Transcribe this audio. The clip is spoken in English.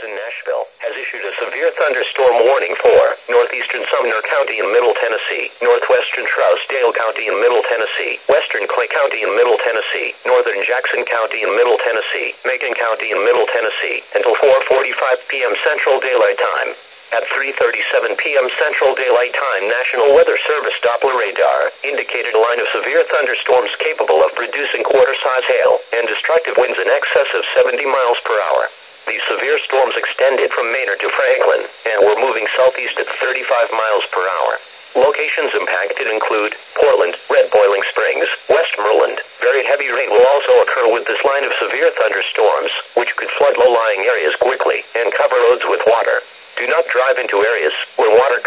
in Nashville, has issued a severe thunderstorm warning for northeastern Sumner County in Middle Tennessee, northwestern Trousdale County in Middle Tennessee, western Clay County in Middle Tennessee, northern Jackson County in Middle Tennessee, Macon County in Middle Tennessee, until 4:45 p.m. Central Daylight Time. At 3:37 p.m. Central Daylight Time, National Weather Service Doppler radar indicated a line of severe thunderstorms capable of producing quarter-size hail and destructive winds in excess of 70 miles per hour. These severe storms extended from Maynard to Franklin and were moving southeast at 35 miles per hour. Locations impacted include Portland, Red Boiling Springs, Westmoreland. Very heavy rain will also occur with this line of severe thunderstorms, which could flood low-lying areas quickly and cover roads with water. Do not drive into areas where water